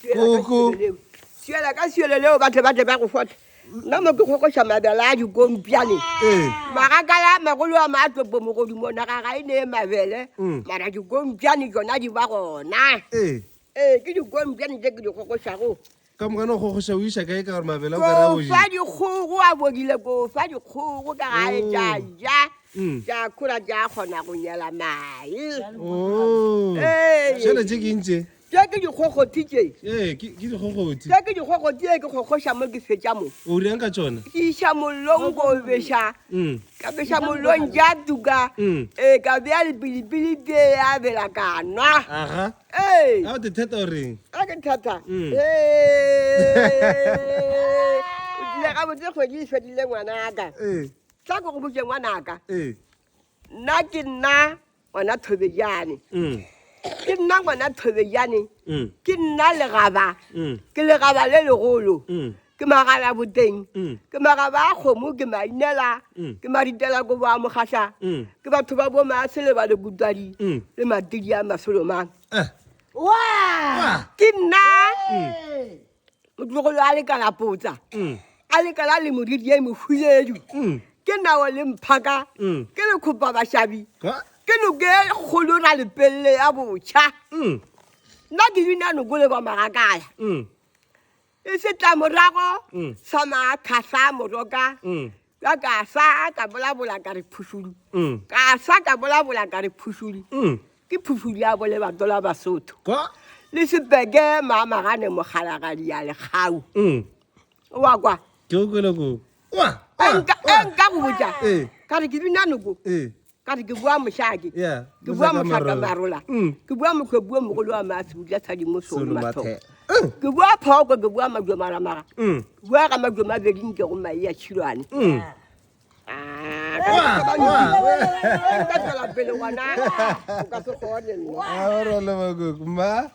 Suela ka suela leo batho ba go fota. Nna mo ke go shamabela di gompiane. Magakala magolo a matlo bo mo go di mona ga ga ine mabele. Mara di gompiane jona di ba gona. Ke di gompiane ke di go shago. Ka mo kana go sha o isa kae ka gore mabela o ka ra o ji. Fa di go a bodile go fa di go ka ga e ja. Ja kura ja gona go nyela mai. Shela je ke ntse. Ja ke di go tije. Ke di go ti. Ja ke di go tie ke go sha mo ke fetja mo. O re ka tšona. Ke sha mo longo besha. Ka besha mo lonja tuka. Ka bea le bilibili de a bela kana. Aha. A te theta o reng? A ke thata. Le ga botse go di fedile ngwana ka. Tla go botse ngwana ka. Nna ke nna ngwana thobejane. Ke nna ngwana thobejane. Ke nna legaba. Ke legaba le legolo. Ke magala boteng. Ke magaba a kgomo ke mainela. Ke maritela go ba mogasa. Ke batho ba bo ma sele ba le gutadi le matidi a masolomang. Ke nna motlogolo a le kana potsa. A le kana le moriri e mofuledu. Ke nna wa le mphaka. Ke le khopa bashabi. Ke no ke kholora le pelle ya botjha. Nna ke bina no gole ba magakala. E se tla morago sa ma khasa moroka. Ka sa ka bola ka re phusuli. Ka sa ka bola ka re phusuli. Ke phusuli ya bole ba dola Basotho. Le sepege mama ga ne mogala ga dia le gau. Wa kwa. Ke o go le go. Wa. Enka go botja. Ka re ke bina no go. Ka ke bua moshaki ke bua moshaka marola ke bua mokgwa mogolo wa matsu ya tshadi mo so matho ke bua phoko ke bua madwa maramara bua ga madwa mabedi nke go mai ya tshilwane ka tsela pele wana ka se gone nna A re le ba go ma